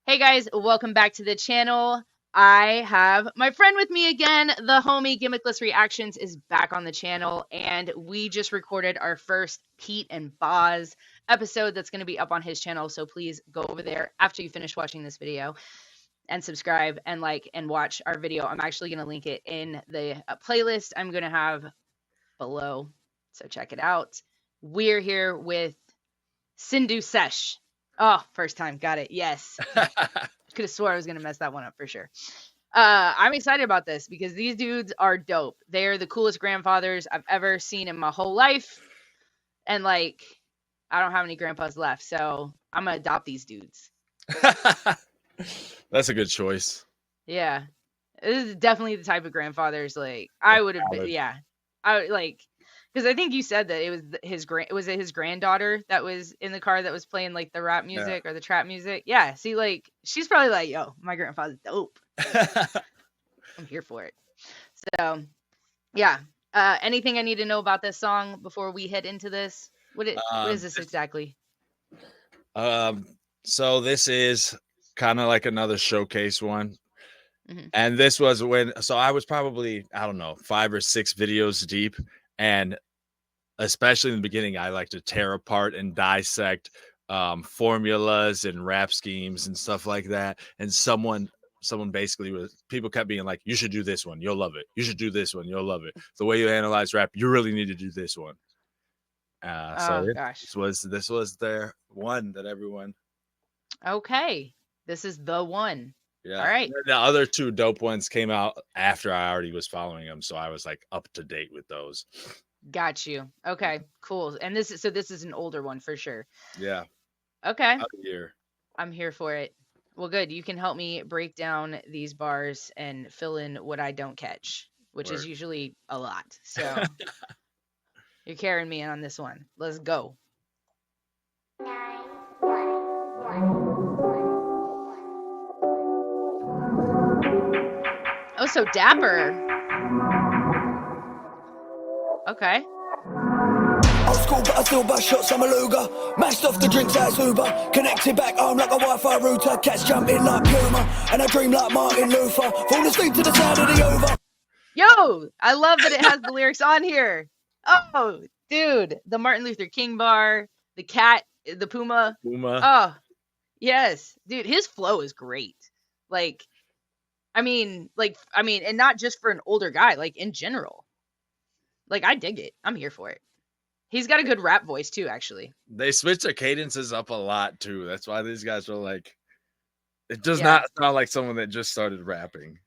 Hey guys, welcome back to the channel. I have my friend with me again. The homie Gimmickless Reactions is back on the channel, and we just recorded our first Pete and Boz episode that's going to be up on his channel. So please go over there after you finish watching this video and subscribe and like and watch our video. I'm actually going to link it in the playlist I'm going to have below. So check it out. We're here with Sindhu Sesh. Oh, first time. Got it. Yes. Could have swore I was going to mess that one up for sure. I'm excited about this because these dudes are dope. They're the coolest grandfathers I've ever seen in my whole life. And like, I don't have any grandpas left, so I'm going to adopt these dudes. That's a good choice. Yeah. This is definitely the type of grandfathers like I would have been. Yeah. I like, because I think you said that it was his granddaughter that was in the car that was playing like the rap music or the trap music. Yeah. See, like she's probably like, yo, my grandfather's dope. I'm here for it. So, yeah. Anything I need to know about this song before we head into this? What is this exactly? So this is kind of like another showcase one. And this was so I was probably, I don't know, 5 or 6 videos deep. And especially in the beginning, I like to tear apart and dissect formulas and rap schemes and stuff like that. And someone basically people kept being like, you should do this one, you'll love it. You should do this one, you'll love it. The way you analyze rap, you really need to do this one. This was their one that everyone. Okay, this is the one. Yeah. All right. The other 2 dope ones came out after I already was following them, so I was like up to date with those. Got you. Okay, cool. And this is an older one for sure. Yeah. Okay. About a year. I'm here for it. Well, good. You can help me break down these bars and fill in what I don't catch, which is usually a lot. So you're carrying me on this one. Let's go. 9, 1, 1. Oh, so dapper. Okay. Old school, but I still bust shots, I'm a luger. Mashed off the drinks as Uber. Connected back home like a Wi-Fi router. Cats jumping like Puma. And I dream like Martin Luther. Fall asleep to the sound of the over. Yo, I love that it has the lyrics on here. Oh, dude. The Martin Luther King bar. The cat. The Puma. Oh, yes. Dude, his flow is great. Like, I mean, and not just for an older guy, like in general. Like, I dig it. I'm here for it. He's got a good rap voice too, actually. They switch their cadences up a lot too. That's why these guys are like, it does not sound like someone that just started rapping.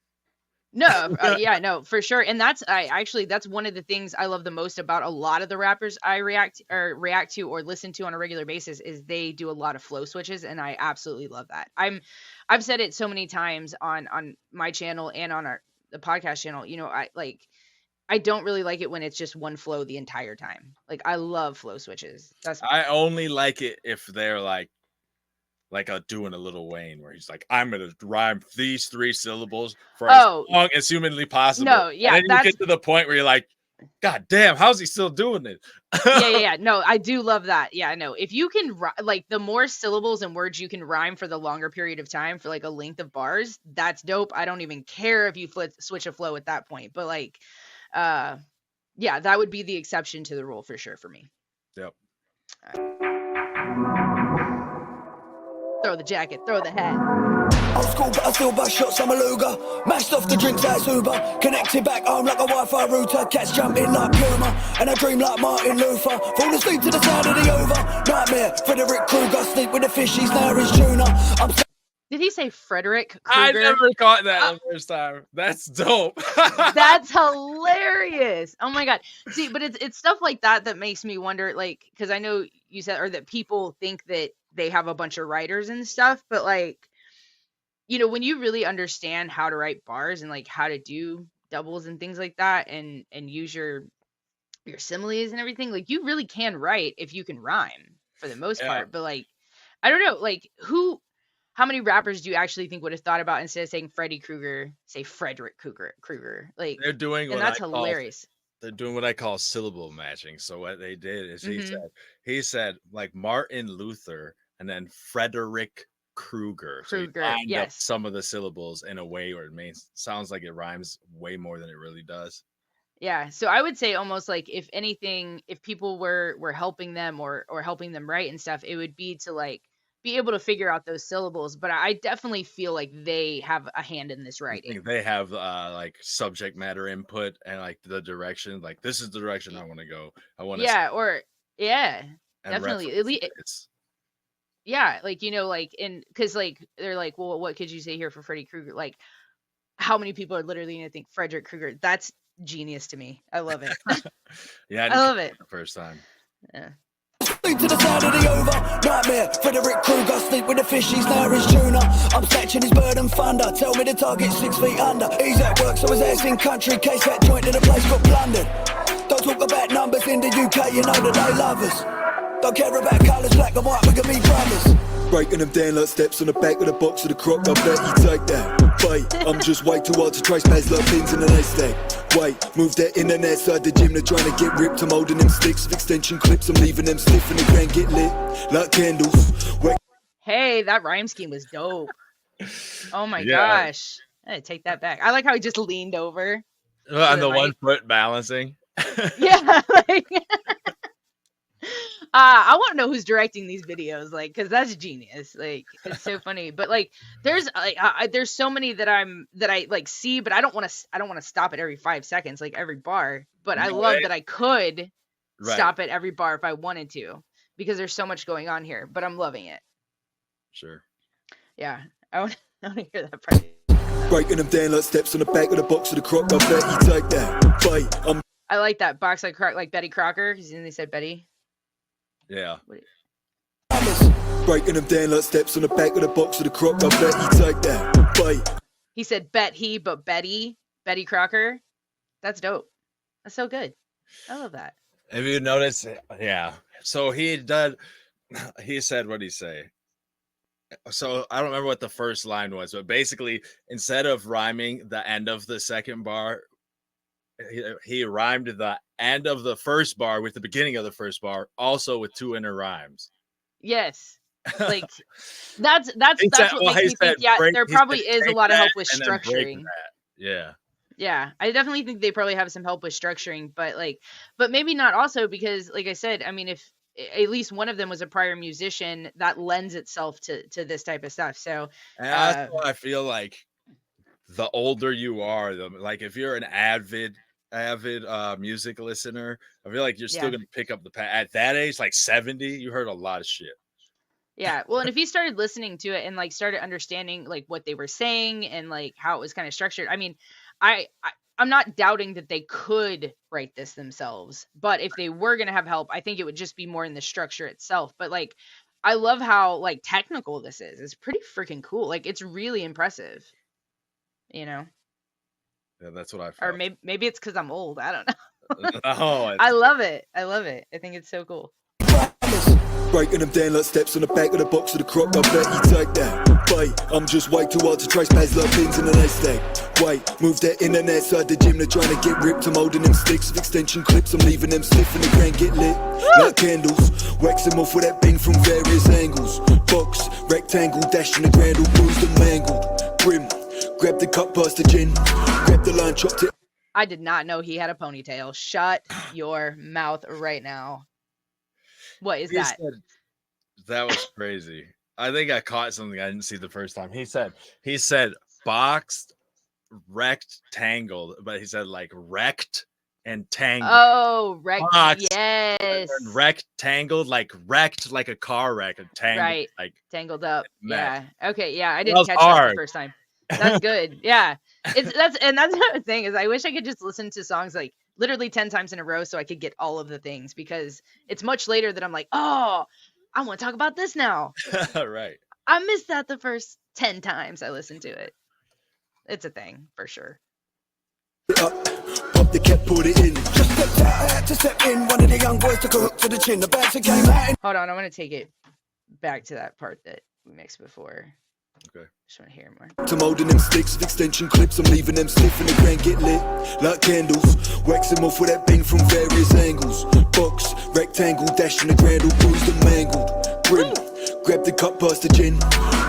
No, yeah, no, for sure. And that's that's one of the things I love the most about a lot of the rappers I react to or listen to on a regular basis is they do a lot of flow switches, and I absolutely love that. I've said it so many times on my channel and on the podcast channel. You know, I don't really like it when it's just one flow the entire time. Like, I love flow switches. I only like it if they're like doing a Lil Wayne where he's like, I'm gonna rhyme these 3 syllables for as long as humanly possible. No, yeah, and then you get to the point where you're like, God damn, how's he still doing it? yeah. No, I do love that. Yeah, no. If you can like the more syllables and words you can rhyme for the longer period of time for like a length of bars, that's dope. I don't even care if you switch a flow at that point. But like, yeah, that would be the exception to the rule for sure for me. Yep. Throw the jacket, throw the hat. Old school, but I still bust shots, I'm a luger. Mashed off the drinks as Uber. Connected back home like a Wi-Fi router. Cats jumping like Puma. And I dream like Martin Luther. Fall asleep to the sound of the over. Nightmare, Frederick Krueger. Sleep with the fishies, now his tuna. Did he say Frederick Krueger? I never caught that the first time. That's dope. That's hilarious. Oh my God. See, but it's stuff like that makes me wonder, like, because I know you said, or that people think that they have a bunch of writers and stuff, but like, you know, when you really understand how to write bars and like how to do doubles and things like that and use your similes and everything, like you really can write if you can rhyme for the most part. But like, I don't know, like how many rappers do you actually think would have thought about instead of saying Freddy Krueger, say Frederick Krueger? Like, they're doing what that's hilarious. They're doing what I call syllable matching. So what they did is he said like Martin Luther and then Frederick Kruger. Kruger, So he lined up yes. some of the syllables in a way where it sounds like it rhymes way more than it really does. Yeah, so I would say almost like if anything, if people were helping them or helping them write and stuff, it would be to like be able to figure out those syllables. But I definitely feel like they have a hand in this I writing. think they have like subject matter input and like the direction. Like this is the direction I want to go. I want to definitely. At least, yeah, like like because like they're like, well, what could you say here for Freddy Krueger? Like, how many people are literally gonna think Frederick Krueger? That's genius to me. I love it. Yeah, I love it the first time. Yeah. Sleep to the sound of the over. Nightmare, Frederick Krueger. Sleep with the fish, he's now his tuna. I'm snatching his bird and thunder. Tell me the target 6 feet under. He's at work, so his ass in country. Case that joint in the place got plundered. Don't talk about numbers in the UK, you know that they love us. Don't care about colours, black and white, we can be brothers. Breaking them down like steps on the back of the box of the croc. I bet you take that. Wait, I'm just way too hard to trace maze like pins in an haystack. Wait, move that internet side the gym. They're trying to get ripped. I'm holding them sticks with extension clips. I'm leaving them stiff and the grand get lit like candles. Wait. Hey, that rhyme scheme was dope. Oh my gosh. I had to take that back. I like how he just leaned over. On the 1 foot balancing. Yeah, like I want to know who's directing these videos, like, because that's genius. Like, it's so funny. But like, there's there's so many that I like see, but I don't want to stop at every 5 seconds, like every bar. But I love that I could stop at every bar if I wanted to, because there's so much going on here. But I'm loving it. Sure. Yeah, I want to hear that part. Breaking them down like steps on the back of the box of the croc. I bet you take that. Wait, I like that box like Betty Crocker. Because they said Betty. Yeah. Breaking them down like steps on the back of the box of the croc. I bet you take that. Wait. He said but Betty Crocker. That's dope. That's so good. I love that. If you notice, yeah. So he said, what did he say? So I don't remember what the first line was, but basically, instead of rhyming the end of the second bar, he rhymed the end of the first bar with the beginning of the first bar, also with 2 inner rhymes. Yes, like that's what makes me think. Yeah, there probably is a lot of help with structuring. Yeah, I definitely think they probably have some help with structuring, but maybe not also because, like I said, I mean, if at least one of them was a prior musician, that lends itself to this type of stuff. So and also, I feel like the older you are, like if you're an avid music listener, I feel like you're still gonna pick up at that age, like 70, you heard a lot of shit. Yeah, well, and if you started listening to it and like started understanding like what they were saying and like how it was kind of structured, I mean, I'm not doubting that they could write this themselves, but if they were gonna have help, I think it would just be more in the structure itself. But like, I love how like technical this is. It's pretty freaking cool. Like, it's really impressive. You know. Yeah, that's what I felt. Or maybe it's because I'm old. I don't know. No, I love it. I love it. I think it's so cool. Breaking them down like steps on the back of the box of the croc. I bet you take that. Wait, I'm just way too hard to trace maze like pins in an haystack. Wait, move that internet side the gym. They're trying to get ripped. I'm holding them sticks with extension clips. I'm leaving them stiff and the grand get lit like candles. Wax them off with that bing from various angles. Box, rectangle, dashing the grand all bruised and mangled. Grim, grab the cup past the gin. Grab the line, chopped it. I did not know he had a ponytail. Shut your mouth right now. What is that? That was crazy. I think I caught something I didn't see the first time. He said boxed, rectangled, but he said like wrecked and tangled. Oh, boxed, yes. Rectangled, like wrecked, like a car wreck. And tangled, right. Like tangled up. Met. Yeah. Okay. Yeah. I didn't catch that the first time. That's good. Yeah. That's the thing is I wish I could just listen to songs like literally 10 times in a row so I could get all of the things, because it's much later that I'm like, oh, I want to talk about this now. Right. I missed that the first 10 times I listened to it. It's a thing for sure. Pop the cap, put it in. Just stepped out, I had to step in. One of the young boys took a hook to the chin. The bouncer came out. Hold on, I want to take it back to that part that we mixed before. Okay. Just want to hear more. I'm holding them sticks with extension clips. I'm leaving them stiff and the grand get lit like candles. Wax them off with that bing from various angles. Box, rectangle, dashing the grand all bruised and mangled. Grim, Grab the cup, pass the gin.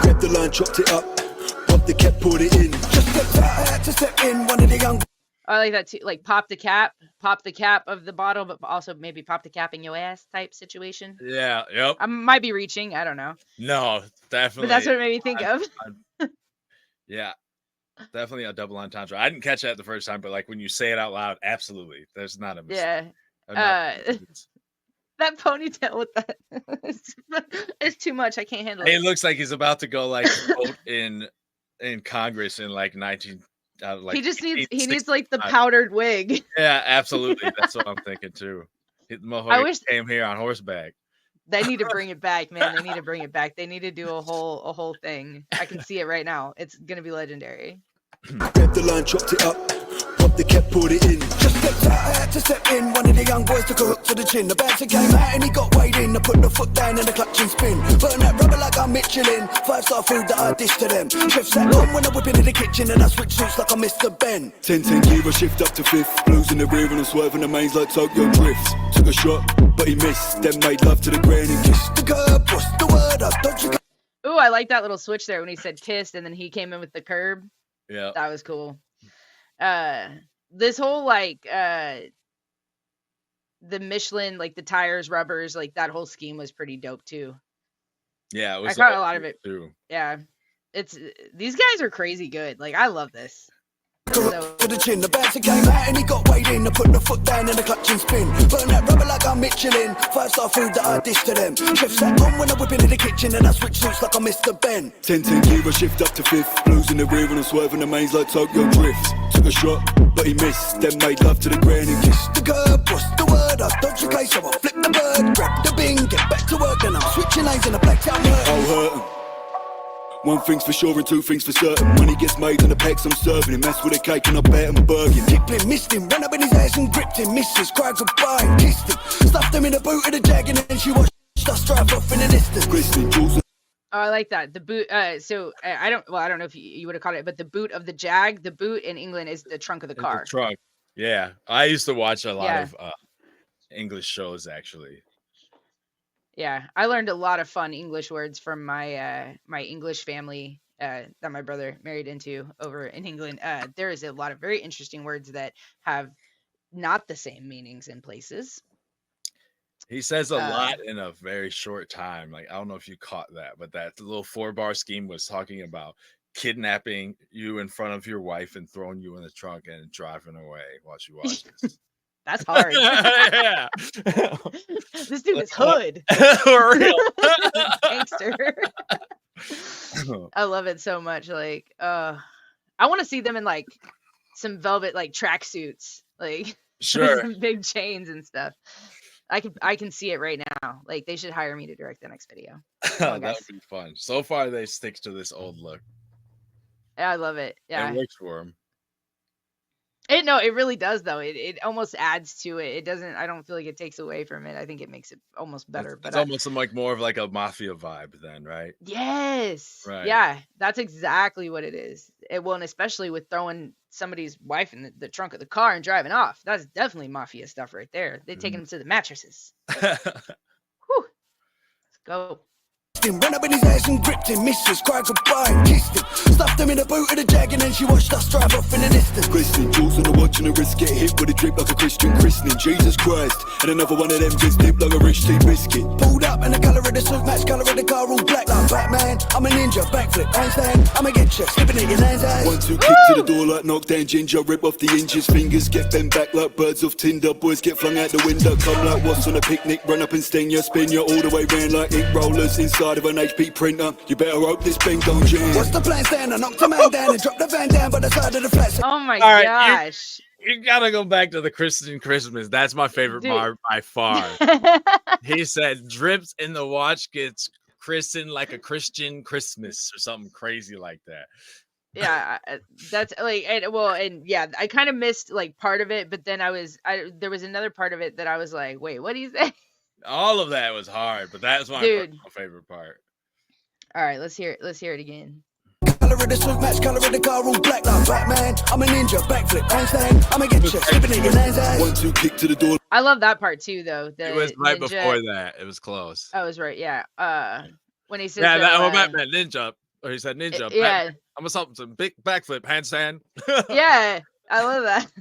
Grab the line, chopped it up. Pop the cap, poured it in. Just stepped out, I had to step in. One of the young. I like that too. Like pop the cap of the bottle, but also maybe pop the cap in your ass type situation. Yeah. Yep. I might be reaching. I don't know. No, definitely. But that's what it made me think of. Yeah. Definitely a double entendre. I didn't catch that the first time, but like when you say it out loud, absolutely. There's not a mistake. Yeah. That ponytail with that it's too much. I can't handle it. It looks like he's about to go like vote in Congress in like 19. Like he needs like the powdered wig. Yeah, absolutely. That's what I'm thinking too. I wish came here on horseback. They need to bring it back, man. They need to bring it back. They need to do a whole thing. I can see it right now. It's gonna be legendary. Grab the line, chopped it up. Pop the cap, poured it in. Just stepped out, I had to step in. One of the young boys took a hook to the chin. The bouncer came out and he got weighed in. I put the foot down and the clutch and spin. Burn that rubber like I'm Michelin. 5-star food that I dish to them. Chef sat on when I whip into the kitchen and I switch suits like I'm Mr. Ben. 10-10 gear, I shift up to fifth. Blues in the rear and I'm swerving the mains like Tokyo Drift. Took a shot, but he missed. Then made love to the ground and kissed the curb. What's the word up? Don't you? Ooh, I like that little switch there when he said kissed and then he came in with the curb. Yeah, that was cool. This whole like the Michelin, like the tires, rubbers, like that whole scheme was pretty dope too. Yeah, it was. I caught a lot of it too. Yeah, these guys are crazy good. Like I love this. So. To the chin, the bouncer came out and he got weighed in. I put the foot down and the clutch and spin. Burn that rubber like I'm Michelin. 5-star food that I dish to them. Chef sat on when I whip into the kitchen and I switch suits like I'm Mr. Ben. 10-10 gear, I shift up to fifth. Blues in the rear and I'm swerving the mains like Tokyo Drift. Took a shot, but he missed. Then made love to the ground and kissed the curb. What's the word up? Don't you play, so I flip the bird. Grab the bing, get back to work and I'm switching lanes in a black town hurt. I'll hurt him. One thing's for sure and two things for certain. Money gets made on the packs I'm serving him. Mess with a cake and I bet him burger. Kipling missed him, ran up in his ass and gripped him. Missus cried goodbye and kissed him. Stuffed him in the boot of the Jag and then she watched us drive off in the distance. Oh, I like that. The boot. So I don't know if you would have caught it, but the boot of the Jag. The boot in England is the trunk of the car. The trunk. Yeah, I used to watch a lot of English shows actually. Yeah, I learned a lot of fun English words from my my English family that my brother married into over in England. There is a lot of very interesting words that have not the same meanings in places. He says a lot in a very short time. Like, I don't know if you caught that, but that little 4-bar scheme was talking about kidnapping you in front of your wife and throwing you in the trunk and driving away while she watches. That's hard. Yeah. This dude is hood. For real. Gangster. I love it so much. Like, I want to see them in like some velvet like tracksuits, like sure, some big chains and stuff. I can see it right now. Like they should hire me to direct the next video. That would be fun. So far, they stick to this old look. Yeah, I love it. Yeah, it works for them. It really does though. It almost adds to it. It doesn't. I don't feel like it takes away from it. I think it makes it almost better. It's almost like more of like a Mafia vibe then, right? Yes. Right. Yeah, that's exactly what it is. It will, and especially with throwing somebody's wife in the trunk of the car and driving off. That's definitely Mafia stuff right there. They're taking them to the mattresses. Whew. Let's go. Ran up in his ass and gripped him. Missus cried goodbye and kissed him. Stuffed him in the boot of the Jag and then she watched us drive off in the distance. Christian jewels on the watch and the wrist get hit with a drip like a Christian christening. Jesus Christ. And another one of them gets dipped like a rich tea biscuit. Pulled up and the colour of the suit match colour of the car all black like Batman. I'm a ninja, backflip, handstand. I'ma get you, slipping in your hands out. 1-2 kick to the door like knockdown ginger. Rip off the hinges, fingers get bent back like birds off Tinder. Boys get flung out the window, come like what's on a picnic. Run up and sting you, spin you all the way round like ink rollers inside of an HP printer. You better hope this thing don't jam. What's the plan, stand? I knocked a man down and dropped the van down by the side of the flat. Oh my gosh. You gotta go back to the Christian Christmas. That's my favorite part by far. He said drips in the watch gets christened like a Christian Christmas or something crazy like that. Yeah, that's like, and yeah, I kind of missed like part of it, but then there was another part of it that I was like, wait, what do you say? All of that was hard, but that was my favorite part. All right, let's hear it again. Color of the suit match color of the car all black like Batman. I'm a ninja, backflip, handstand. I'ma get you, slipping in your hands out. 1-2 kick to the door. I love that part too, though. It was right before that. It was close. I was right, yeah. when he says, yeah, that meant ninja, or he said ninja. Yeah, I'm some big backflip handstand. yeah, I love that,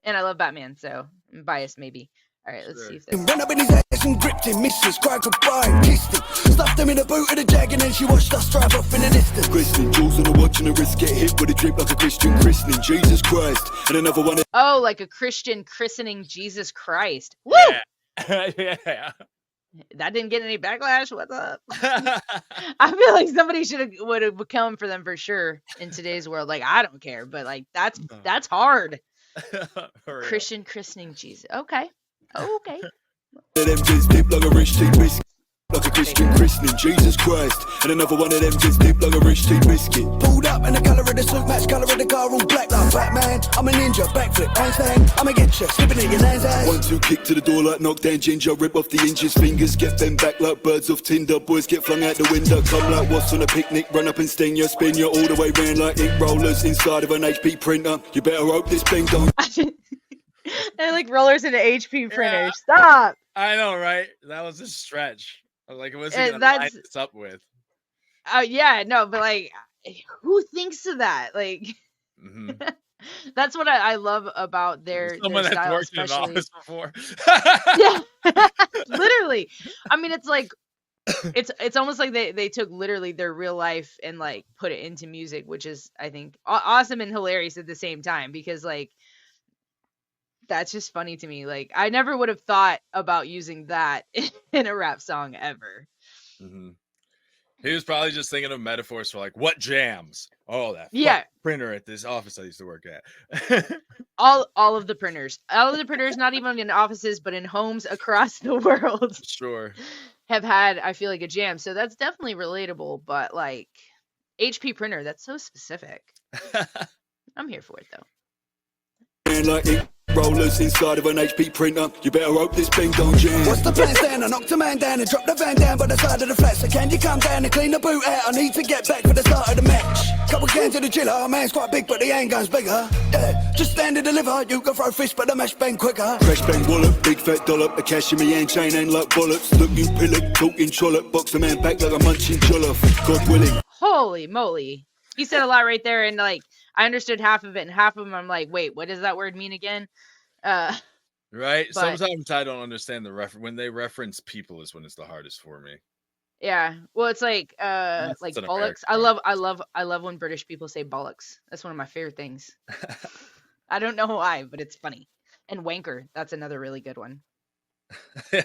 and I love Batman, so I'm biased maybe. All right, let's see if this. Ran up in his ass and gripped him, missus, cried goodbye, kissed him, stuffed him in the boot of the Jag, and then she watched us drive off in the distance. Christening, jewels on the watch and the wrist, get hit with a drip like a Christian christening, Jesus Christ, and another one. Oh, like a Christian christening Jesus Christ. Woo! Yeah. That didn't get any backlash. What's up? I feel like somebody would have come for them for sure in today's world. Like, I don't care, but like that's hard. Christian christening Jesus. Okay. Them just dip like a rich tea biscuit, like a Christian christening, Jesus Christ, and another one of them just dip like a rich tea biscuit. Pulled up and the colour of the suit match colour of the car, all black like Batman. I'm a ninja, backflip, handstand. I'ma get you, slipping in your nan's ass. 1-2 kick to the door like knockdown ginger, rip off the inches, fingers get bent back like birds off Tinder. Boys get flung out the window, come like what's on a picnic, run up and sting you, spin you all the way round like ink rollers inside of an HP printer. You better hope this thing don't. They're like rollers into HP printers. Yeah. Stop. I know, right? That was a stretch. I was like, what's he gonna line this up with? Oh yeah, no, but like, who thinks of that? Like, that's what I love about their someone their style, that's worked in an office before. Yeah, literally. I mean, it's like it's almost like they took literally their real life and like put it into music, which is I think awesome and hilarious at the same time, because like. That's just funny to me. Like, I never would have thought about using that in a rap song ever. He was probably just thinking of metaphors for like what jams. Oh, that printer at this office I used to work at. all of the printers, not even in offices, but in homes across the world. Sure. Have had, I feel like, a jam. So that's definitely relatable. But like HP printer, that's so specific. I'm here for it though. Rollers inside of an HP printer. You better hope this thing don't jam. What's the plan then? I knocked a man down and dropped the van down by the side of the flat. So can you come down and clean the boot out? I need to get back for the start of the match. Couple cans of the chiller. Our man's quite big, but the handgun's bigger. Yeah, just stand and deliver. You can throw fish, but the mash bang quicker. Fresh bang wallop, big fat dollop. The cash in me hand chain ain't like bollocks. Looking pillock, talking trollop. Box the man back like a munching jollof. God willing. Holy moly. He said a lot right there, and like I understood half of it, and half of them I'm like, wait, what does that word mean again? Right. Sometimes I don't understand the reference. When they reference people is when it's the hardest for me. Yeah. Well, it's like bollocks. I love when British people say bollocks. That's one of my favorite things. I don't know why, but it's funny. And wanker, that's another really good one. Yeah.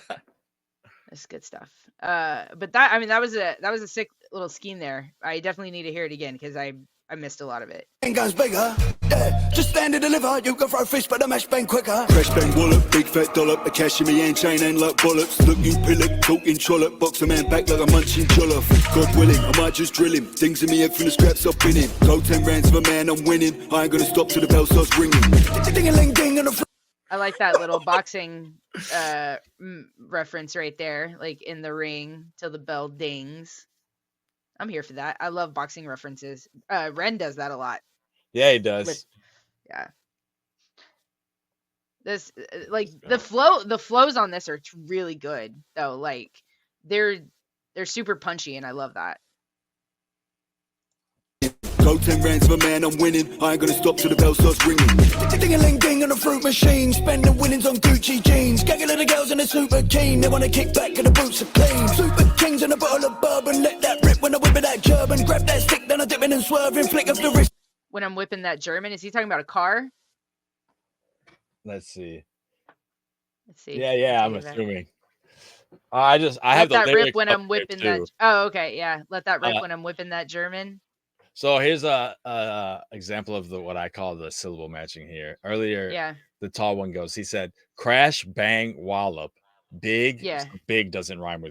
That's good stuff. But that was a sick little scheme there. I definitely need to hear it again because I missed a lot of it. Guns bigger, yeah. Just stand and deliver. You can throw fish, but the mash bang quicker. Fresh bang wallop, big fat dollop. The cash in me hand chain ain't like bollocks. Looking pillock, talking trollop. Box a man back like a munching jollof. God willing, I might just drill him. Things in me head from the scraps I've been in. Go 10 rounds for a man, I'm winning. I ain't gonna stop till the bell starts ringing. Ding-a-ling-ding and the I like that little boxing reference right there, like in the ring till the bell dings. I'm here for that. I love boxing references. Ren does that a lot. Yeah, he does. Yeah. This like the flows on this are really good though. Like they're super punchy and I love that. Go 10 rounds for a man, I'm winning. I ain't gonna stop till the bell starts ringing. Ding-a-ling-ding on the fruit machine. Spend the winnings on Gucci jeans. Gaggle of the girls and they're super keen. They wanna kick back and the boots are clean. Super kings and a bottle of bourbon. Let that rip when I whip it that German. Grab that stick, then I dip in and swerving. Flick up the wrist. When I'm whipping that German, is he talking about a car? Let's see. Yeah, I'm assuming. I have that the rip when I'm whipping that. Oh, okay, yeah. Let that rip when I'm whipping that German. So here's a example of what I call the syllable matching here. Earlier, the tall one goes. He said, "Crash, bang, wallop, big." Yeah. Big doesn't rhyme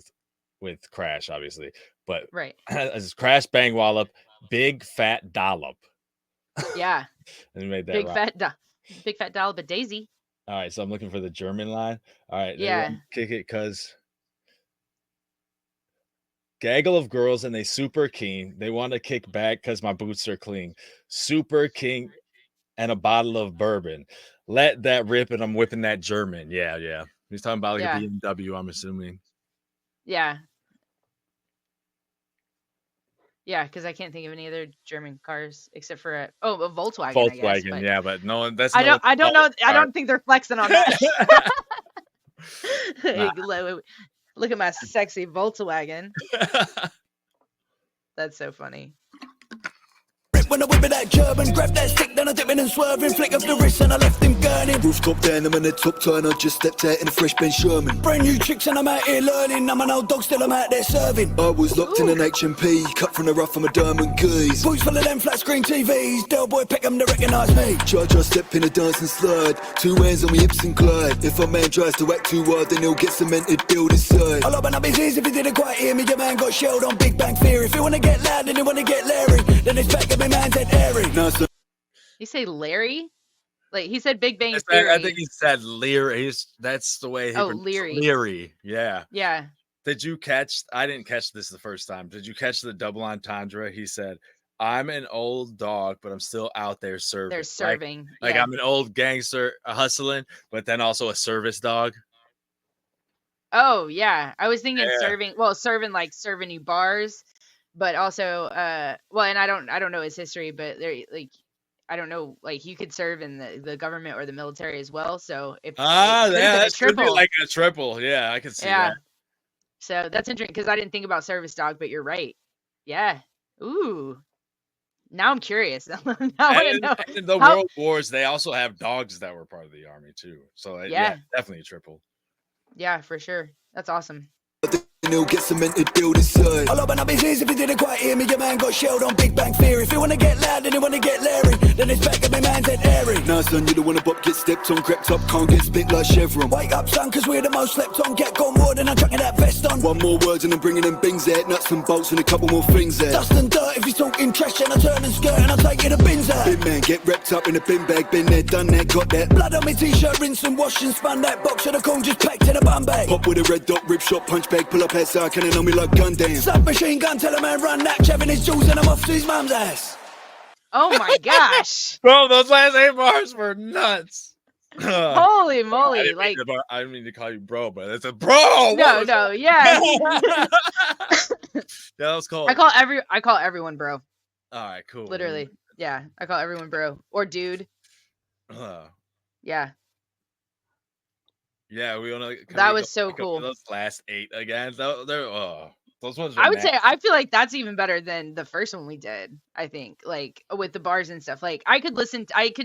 with crash, obviously, but right. It's crash, bang, wallop, big fat dollop. Yeah. And he made that big fat dollop of Daisy. All right, so I'm looking for the German line. All right, yeah. Kick it, cause. Gaggle of girls and they super keen. They want to kick back because my boots are clean. Super king and a bottle of bourbon. Let that rip and I'm whipping that German. Yeah. He's talking about like a BMW, I'm assuming. Yeah. Yeah, because I can't think of any other German cars except for a Volkswagen, I guess. Volkswagen, But yeah, but no one. That's I no don't know. I don't think they're flexing on that. Nah. Look at my sexy Volkswagen. That's so funny. When I whip it that German, grab that stick, then I dip in and swerving, flick up the wrist and I left him gurning. Rooftop down, I'm in the top turn, I just stepped out in a fresh Ben Sherman. Brand new tricks and I'm out here learning, I'm an old dog, still I'm out there serving. I was locked in an H&P, cut from the rough, I'm a diamond goose. Boots full of them flat screen TVs, Del Boy Peckham to recognise me. Judge, I step in a dancing slide, 2 hands on me hips and glide. If a man tries to act too hard, then he'll get cemented, build his side. I'll open up his ears if he didn't quite hear me, your man got shelled on Big Bang Theory. If you wanna get loud and you wanna get Larry, then it's back up my man's head airy. You say Larry? Like he said Big Bang Theory. I think he said Leary. That's the way he Leary. Leary, yeah. Yeah. Did you catch? I didn't catch this the first time. Did you catch the double entendre? He said, "I'm an old dog, but I'm still out there serving." They're serving. Like I'm an old gangster hustling, but then also a service dog. Oh yeah, I was thinking serving. Well, serving like serving you bars, but also well, and I don't know his history, but they're like. I don't know, like you could serve in the government or the military as well. So if that could be like a triple. Yeah, I can see that. So that's interesting because I didn't think about service dog, but you're right. Yeah. Ooh. Now I'm curious. Now I know. In the World Wars, they also have dogs that were part of the army too. So yeah, definitely a triple. Yeah, for sure. That's awesome. He'll get cemented, build his side. I'll open up his ears if you didn't quite hear me. Your man got shelled on Big Bang Theory. If you wanna get loud and you wanna get Larry, then it's back up my man's head airy. Nah, son, you don't wanna bop, get stepped on, crept up, can't get spit like Chevron. Wake up, son, cause we're the most slept on. Get gone more than I'm chucking that vest on. One more words and I'm bringing them bings out, nuts and bolts and a couple more things there. Dust and dirt if he's talking trash and I turn and skirt and I take you the bins out. Bin man, get wrapped up in a bin bag, been there, done that, got that. Blood on my t-shirt, rinse and wash and spun that box of the corn just packed in a bum bag. Pop with a red dot, rip shot, punch bag, pull up outside, cannon on me like gun down. Submachine gun, tell a man run that, shoving his jewels and I'm off to his mum's ass. Oh my gosh. Bro, those last 8 bars were nuts. Holy moly. I didn't mean to call you bro, but it's a bro. No, yeah. That was cool. I call everyone bro. All right, cool. Literally. Yeah. I call everyone bro. Or dude. Yeah. Yeah, we want to. That was so cool. Those last 8 again. Those ones. I would say I feel like that's even better than the first one we did. I think like with the bars and stuff. Like I could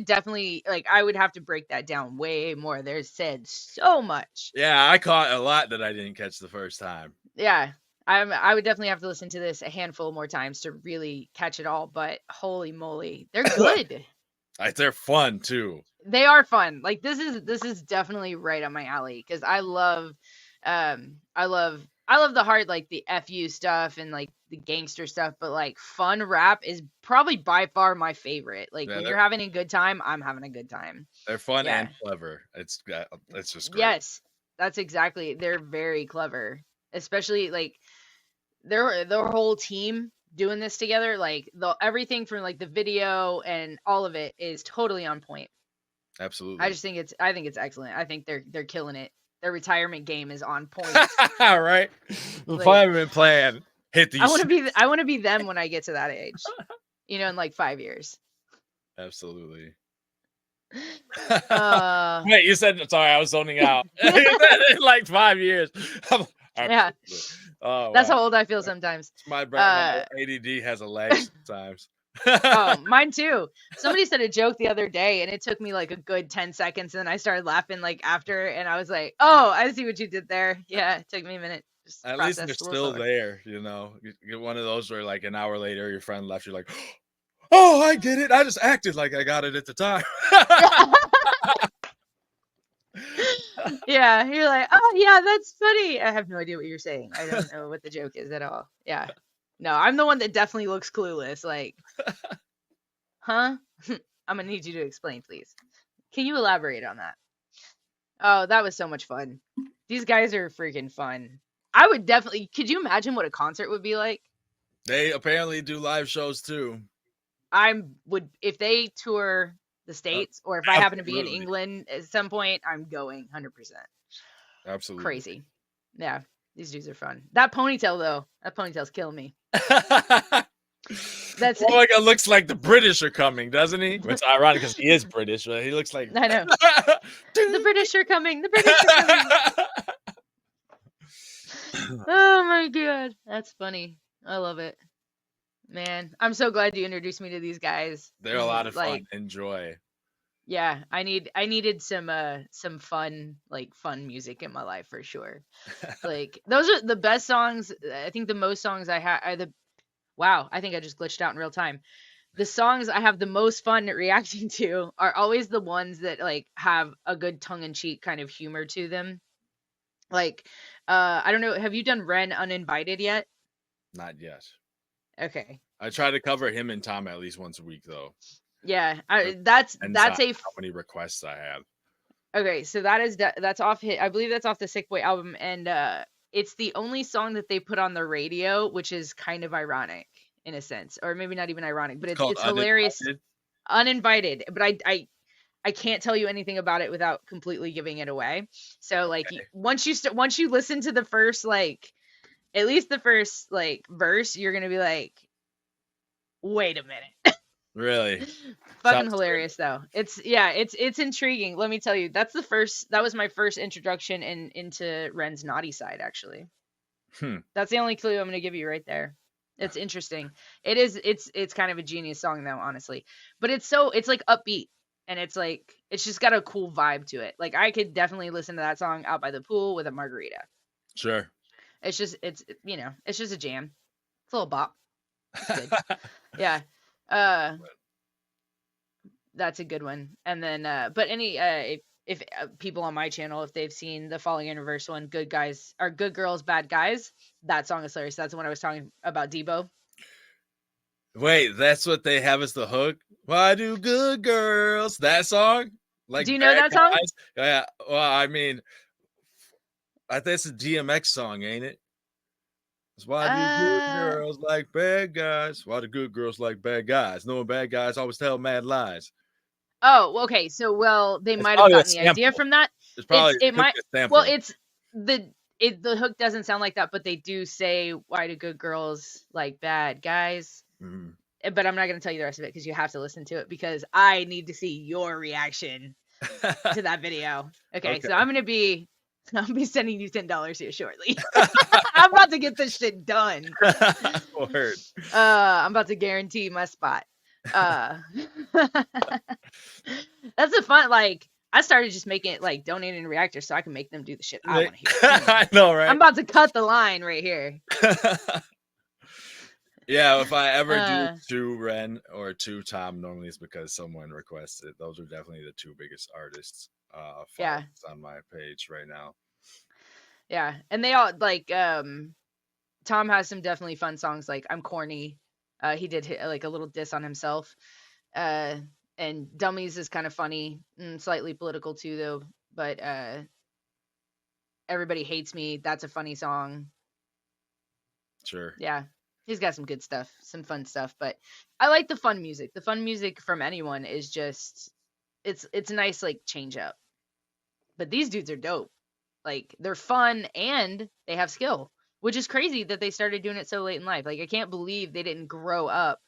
definitely like I would have to break that down way more. There's said so much. Yeah, I caught a lot that I didn't catch the first time. Yeah, I would definitely have to listen to this a handful more times to really catch it all. But holy moly, they're good. They're fun too. They are fun. Like this is definitely right up my alley because I love the hard, like the FU stuff and like the gangster stuff, but like fun rap is probably by far my favorite. Like when you're having a good time, I'm having a good time. They're fun and clever. It's just great. Yes, that's exactly. They're very clever, especially like their whole team doing this together. Like everything from like the video and all of it is totally on point. Absolutely. I think it's excellent. I think they're killing it. Their retirement game is on point. Right. The fireman plan. Hit these. I want to be them when I get to that age. In like 5 years. Absolutely. Wait, you said sorry, I was zoning out. In like 5 years. Yeah. Oh, that's how old I feel sometimes. My ADD has a lag sometimes. Oh, mine too. Somebody said a joke the other day and it took me like a good 10 seconds and then I started laughing like after and I was like, oh, I see what you did there. Yeah, it took me a minute. At least they're still there, You get one of those where like an hour later your friend left, you're like, oh, I get it. I just acted like I got it at the time. Yeah, you're like, oh yeah, that's funny. I have no idea what you're saying. I don't know what the joke is at all. Yeah. No, I'm the one that definitely looks clueless. Like, huh? I'm gonna need you to explain, please. Can you elaborate on that? Oh, that was so much fun. These guys are freaking fun. I would definitely. Could you imagine what a concert would be like? They apparently do live shows too. If they tour the States, or if I happen to be in England at some point, I'm going 100%. Absolutely. Crazy. Yeah. These dudes are fun. That ponytail, though. That ponytail's killing me. That's Oh my God, looks like the British are coming, doesn't he? It's ironic because he is British, but he looks like I know. The British are coming. The British are coming. Oh my God. That's funny. I love it. Man, I'm so glad you introduced me to these guys. They're a lot of fun. Like, Enjoy. yeah, I needed some fun, like fun music in my life for sure. Like those are the best songs. I think the most songs I have are wow, I think I just glitched out in real time. The songs I have the most fun reacting to are always the ones that like have a good tongue-in-cheek kind of humor to them. Like, I don't know, have you done Ren Uninvited yet? Not yet. Okay. I try to cover him and Tom at least once a week, though. Yeah, that's a how many requests I have. Okay, so that's off I believe that's off the Sick Boy album, and it's the only song that they put on the radio, which is kind of ironic in a sense, or maybe not even ironic, but it's hilarious. Uninvited, but I can't tell you anything about it without completely giving it away. So like once you listen to the first like at least the first like verse, you're gonna be like, wait a minute. Really? Fucking hilarious though. It's intriguing. Let me tell you, that was my first introduction into Ren's naughty side actually. That's the only clue I'm gonna give you right there. It's interesting. It's kind of a genius song though, honestly. But it's like upbeat and it's just got a cool vibe to it. Like I could definitely listen to that song out by the pool with a margarita. Sure. It's just it's just a jam. It's a little bop. It's good. Yeah. That's a good one. And then but any if people on my channel, if they've seen the Falling in Reverse one, Good Guys or Good Girls Bad Guys, that song is hilarious. That's the one I was talking about, Debo. Wait, that's what they have as the hook? Why do good girls? That song? Like, do you know that song? Yeah. Well, I mean, I think it's a DMX song, ain't it? Why do good girls like bad guys? Why do good girls like bad guys? Knowing bad guys always tell mad lies. Oh, okay. So, they might have gotten the idea from that. It's probably it might. Well, it's the hook doesn't sound like that, but they do say, "Why do good girls like bad guys?" Mm-hmm. But I'm not going to tell you the rest of it because you have to listen to it because I need to see your reaction to that video. Okay, so I'll be sending you $10 here shortly. I'm about to get this shit done. Word. I'm about to guarantee my spot. That's a fun, like, I started just making it like donating reactors so I can make them do the shit I want to hear. I know, right? I'm about to cut the line right here. Yeah, if I ever do 2 Ren or 2 Tom, normally it's because someone requests it. Those are definitely the 2 biggest artists on my page right now. Yeah, and they all like Tom has some definitely fun songs like I'm Corny. He did like a little diss on himself. And Dummies is kind of funny and slightly political too though, but Everybody Hates Me, that's a funny song. Sure. Yeah. He's got some good stuff, some fun stuff, but I like the fun music. The fun music from anyone is just it's a nice like change up. But these dudes are dope. Like they're fun and they have skill, which is crazy that they started doing it so late in life. Like I can't believe they didn't grow up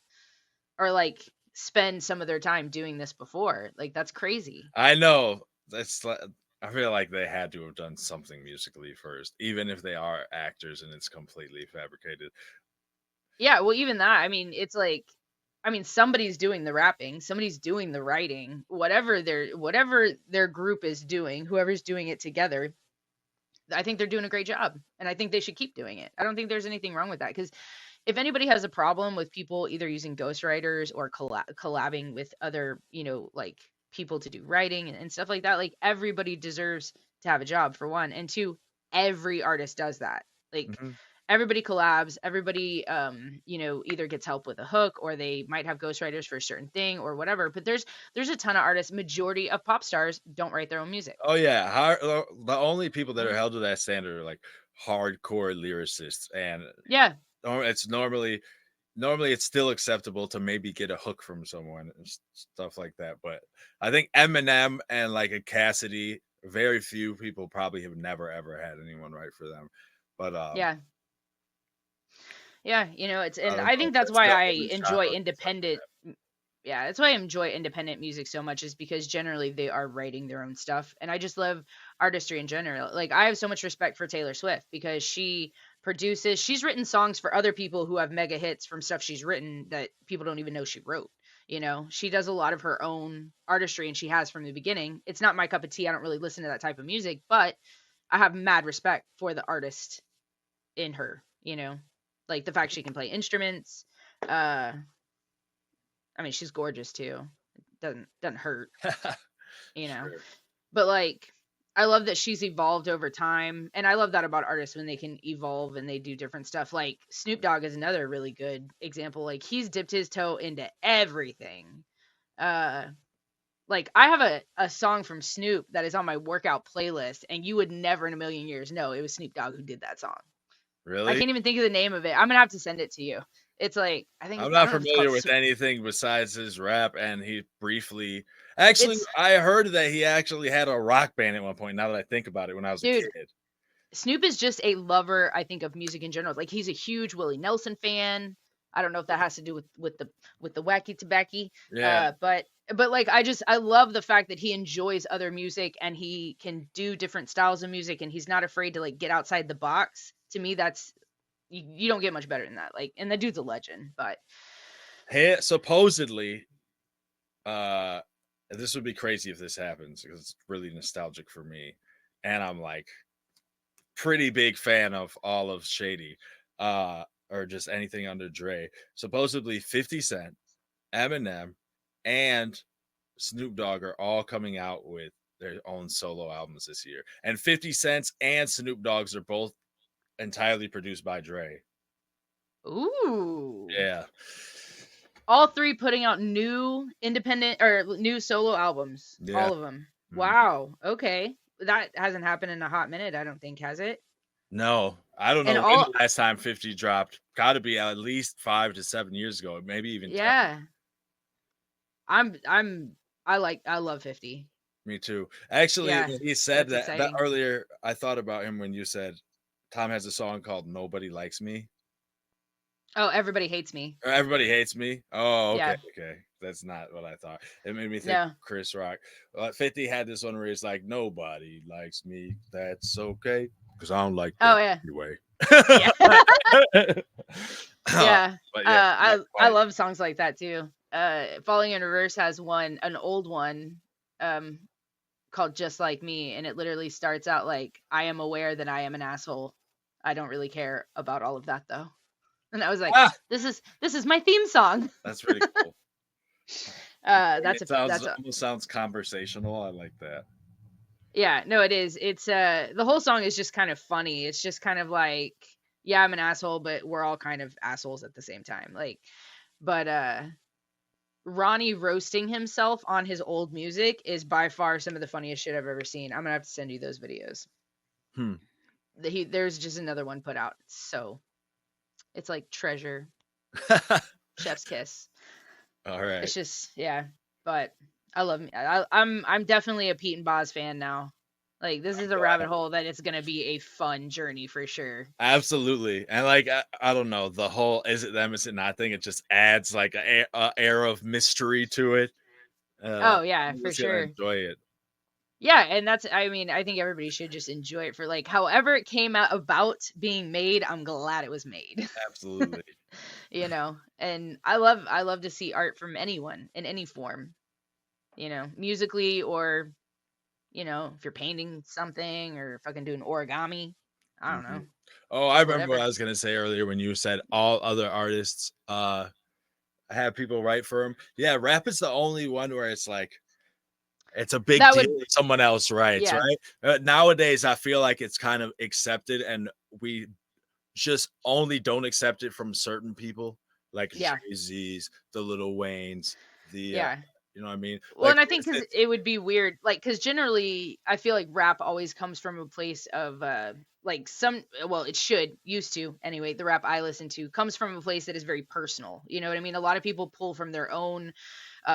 or like spend some of their time doing this before. Like that's crazy. I know. I feel like they had to have done something musically first, even if they are actors and it's completely fabricated. Yeah, well, even that, I mean, it's like, I mean, somebody's doing the rapping, somebody's doing the writing, whatever their group is doing, whoever's doing it together, I think they're doing a great job, and I think they should keep doing it. I don't think there's anything wrong with that, because if anybody has a problem with people either using ghostwriters or collabing with other, like people to do writing and stuff like that, like everybody deserves to have a job for one, and two, every artist does that. Like. Mm-hmm. Everybody collabs, everybody, either gets help with a hook or they might have ghostwriters for a certain thing or whatever. But there's a ton of artists. Majority of pop stars don't write their own music. Oh, yeah. The only people that are held to that standard are like hardcore lyricists. And yeah, it's normally it's still acceptable to maybe get a hook from someone and stuff like that. But I think Eminem and like a Cassidy, very few people probably have never, ever had anyone write for them. But Yeah, you know, it's, I and don't I know think if that's that's why the I only enjoy genre that's like independent. Yeah, that's why I enjoy independent music so much, is because generally they are writing their own stuff, and I just love artistry in general. Like, I have so much respect for Taylor Swift because she's written songs for other people who have mega hits from stuff she's written that people don't even know she wrote. You know, she does a lot of her own artistry, and she has from the beginning. It's not my cup of tea. I don't really listen to that type of music, but I have mad respect for the artist in her, you know, like the fact she can play instruments. Uh, I mean, she's gorgeous too. Doesn't hurt, you know. Sure. But like, I love that she's evolved over time, and I love that about artists when they can evolve and they do different stuff. Like Snoop Dogg is another really good example. Like, he's dipped his toe into everything. Uh, like, I have a song from Snoop that is on my workout playlist, and you would never in a million years know it was Snoop Dogg who did that song. I Really? can't even think of the name of it. I'm gonna have to send it to you. It's like, I I'm don't not know if it's called. familiar with anything besides his rap, and he briefly actually It's I heard that he actually had a rock band at one point, now that I think about it, when I was a Dude, kid. Snoop is just a lover, I think, of music in general. Like, he's a huge Willie Nelson fan. I don't know if that has to do with the wacky tobacco. Yeah. But like, I love the fact that he enjoys other music and he can do different styles of music, and he's not afraid to like get outside the box. To me, that's, you don't get much better than that. Like, and the dude's a legend. But Hey, supposedly, this would be crazy if this happens because it's really nostalgic for me. And I'm like pretty big fan of all of Shady, or just anything under Dre. Supposedly 50 Cent, Eminem, and Snoop Dogg are all coming out with their own solo albums this year. And 50 Cent's and Snoop Dogg's are both entirely produced by Dre. ooh, Yeah. all three putting out new independent or new solo albums. Yeah. All of them. Wow. Okay. That hasn't happened in a hot minute, I don't think, has it? No, I don't know when the last time 50 dropped. Got to be at least 5 to 7 years ago, maybe even 10. Yeah. I love 50. Me too. Actually, Yeah, he said that's that exciting. earlier. I thought about him when you said Tom has a song called "Nobody Likes Me." Oh, Everybody Hates Me. Or Everybody Hates Me. Oh, okay, Yeah. okay. That's not what I thought. It made me think No. of Chris Rock. 50 had this one where he's like, "Nobody likes me. That's okay, because I don't like that yeah. anyway." Yeah. Yeah. But yeah, I love songs like that too. Falling in Reverse has an old one, called Just Like Me, and it literally starts out like, I am aware that I am an asshole. I don't really care about all of that though. And I was like, this is my theme song. That's pretty cool. That's almost sounds conversational. I like that. Yeah, no, it is. It's the whole song is just kind of funny. It's just kind of like, yeah, I'm an asshole, but we're all kind of assholes at the same time. Like, but Ronnie roasting himself on his old music is by far some of the funniest shit I've ever seen. I'm gonna have to send you those videos. There's just another one put out. So it's like treasure. Chef's kiss. All right. It's just, yeah, but I love me. I'm definitely a Pete and Boz fan now. Like, this is a rabbit hole that it's gonna be a fun journey for sure. Absolutely. And like, I don't know, the whole is it them, is it not thing, it just adds like a air of mystery to it. Oh yeah, for sure. Enjoy it. Yeah, and that's, I mean, I think everybody should just enjoy it for like however it came out about being made. I'm glad it was made. Absolutely. You know, and I love to see art from anyone in any form, you know, musically, or, you know, if you're painting something or fucking doing origami. I don't know. Oh, I remember what I was gonna say earlier when you said all other artists have people write for them. Yeah, rap is the only one where it's like it's a big deal if someone else writes, right? Nowadays, I feel like it's kind of accepted, and we just only don't accept it from certain people, like Jay-Z's, the Lil Waynes, the you know what I mean? Well, like, and I think because it would be weird, like, because generally I feel like rap always comes from a place of like it used to anyway. The rap I listen to comes from a place that is very personal. You know what I mean? A lot of people pull from their own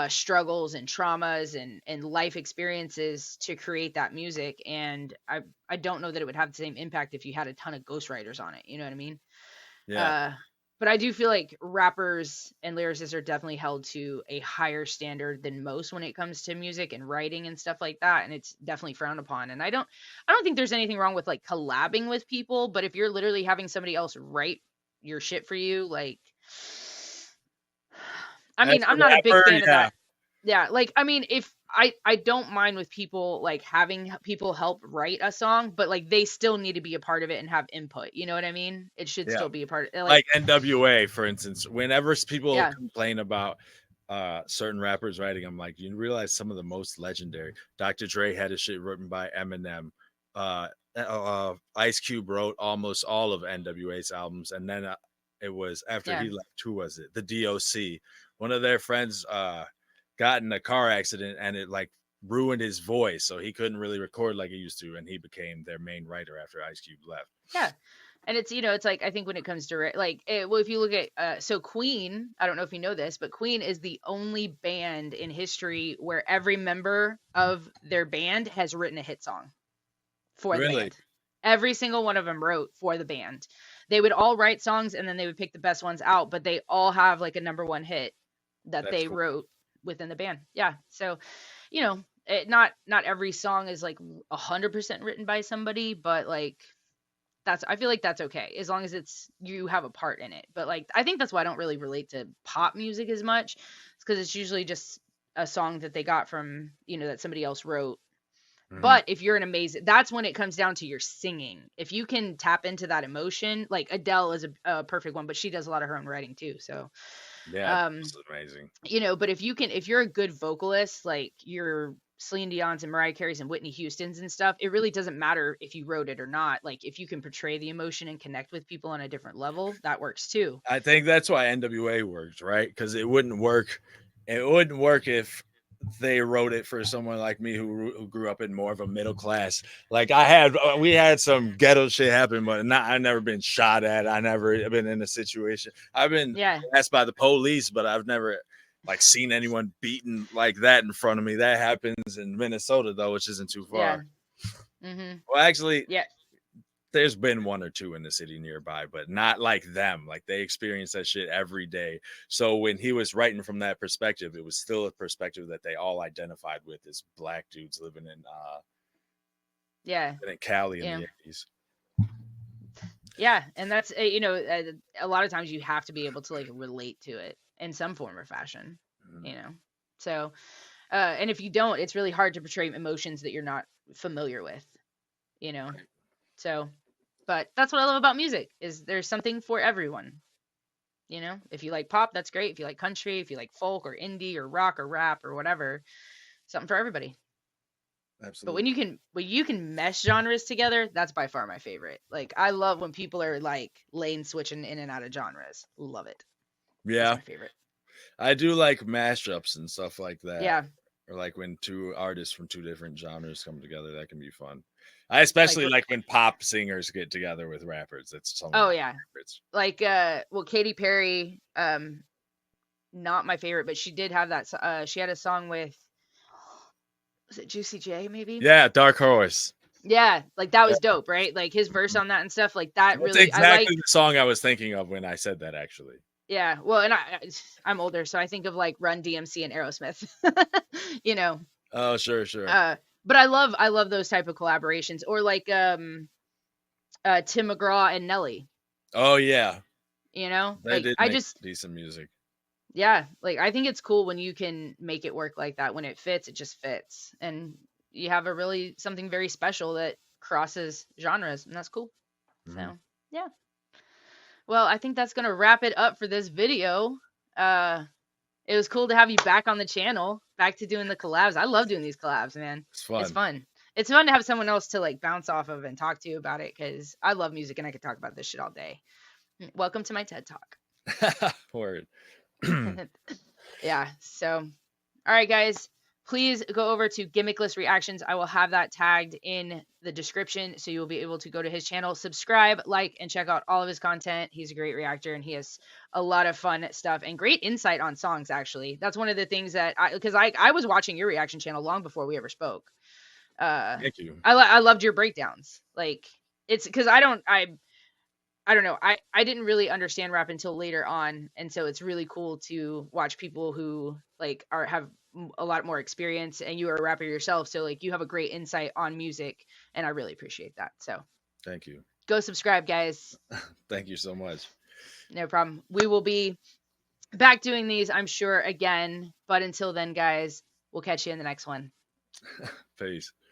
struggles and traumas and life experiences to create that music, and I don't know that it would have the same impact if you had a ton of ghostwriters on it. You know what I mean? Yeah. but I do feel like rappers and lyricists are definitely held to a higher standard than most when it comes to music and writing and stuff like that, and it's definitely frowned upon. And I don't think there's anything wrong with like collabing with people, but if you're literally having somebody else write your shit for you, like, I mean, I'm not a big fan of that. Yeah, like, I mean, if I don't mind with people like having people help write a song, but like they still need to be a part of it and have input. You know what I mean? It should still be a part of it. Like NWA, for instance. Whenever people Yeah. complain about certain rappers writing, I'm like, you realize some of the most legendary. Dr. Dre had his shit written by Eminem. Ice Cube wrote almost all of NWA's albums, and then it was after he left. Who was it? The DOC. One of their friends got in a car accident, and it like ruined his voice, so he couldn't really record like he used to, and he became their main writer after Ice Cube left. Yeah. And it's, you know, it's like, I think when it comes to like, well, if you look at, so Queen, I don't know if you know this, but Queen is the only band in history where every member of their band has written a hit song for the band. Every single one of them wrote for the band. They would all write songs and then they would pick the best ones out, but they all have like a #1 hit that they wrote within the band. Yeah. So, you know, not every song is like 100% written by somebody, but like, I feel like that's okay as long as it's you have a part in it. But like, I think that's why I don't really relate to pop music as much. It's because it's usually just a song that they got from, you know, that somebody else wrote. But if you're that's when it comes down to your singing. If you can tap into that emotion, like Adele is a perfect one, but she does a lot of her own writing too. So yeah, it's amazing. You know, but if you're a good vocalist, like you're Celine Dion's and Mariah Carey's and Whitney Houston's and stuff, it really doesn't matter if you wrote it or not. Like if you can portray the emotion and connect with people on a different level, that works too. I think that's why NWA worked, right? Because it wouldn't work. It wouldn't work if they wrote it for someone like me who grew up in more of a middle class. Like we had some ghetto shit happen, but I've never been shot at. I never been in a situation. I've been asked by the police, but I've never like seen anyone beaten like that in front of me. That happens in Minnesota though, which isn't too far. Well, actually, there's been one or two in the city nearby, but not like them. Like they experience that shit every day. So when he was writing from that perspective, it was still a perspective that they all identified with as black dudes living in in Cali in the 80s. Yeah, and that's you know, a lot of times you have to be able to like relate to it in some form or fashion, you know. So and if you don't, it's really hard to portray emotions that you're not familiar with, you know. So but that's what I love about music is there's something for everyone. You know, if you like pop, that's great. If you like country, if you like folk or indie or rock or rap or whatever, something for everybody. Absolutely. But when you can mesh genres together, that's by far my favorite. Like I love when people are like lane switching in and out of genres. Love it. Yeah. That's my favorite. I do like mashups and stuff like that. Yeah. Or like when two artists from two different genres come together, that can be fun. I especially like when pop singers get together with rappers. That's something. Oh yeah. Like well, Katy Perry, not my favorite, but she did have that. She had a song with, was it Juicy J maybe? Yeah, Dark Horse. Yeah, like that was dope, right? Like his verse on that and stuff, like that. That's really exactly the song I was thinking of when I said that, actually. Yeah, well, and I'm older, so I think of like Run DMC and Aerosmith. You know. Oh, sure. But I love those type of collaborations, or like Tim McGraw and Nelly. Oh yeah. You know, they like did make decent music. Yeah, like I think it's cool when you can make it work like that. When it fits, it just fits, and you have something very special that crosses genres, and that's cool. So yeah. Well, I think that's gonna wrap it up for this video. It was cool to have you back on the channel, back to doing the collabs. I love doing these collabs, man. It's fun. It's fun to have someone else to like bounce off of and talk to you about it, because I love music and I could talk about this shit all day. Welcome to my TED Talk. Word. Yeah. So, all right, guys, please go over to Gimmickless Reactions. I will have that tagged in the description, so you'll be able to go to his channel, subscribe, like, and check out all of his content. He's a great reactor, and he has a lot of fun stuff and great insight on songs. Actually, that's one of the things that because I was watching your reaction channel long before we ever spoke. Thank you. I loved your breakdowns. Like it's because I don't know. I didn't really understand rap until later on, and so it's really cool to watch people who like have a lot more experience, and you are a rapper yourself, so like you have a great insight on music, and I really appreciate that. So Thank you. go subscribe, guys. Thank you so much. No problem. We will be back doing these, I'm sure, again. But until then, guys, we'll catch you in the next one. Peace.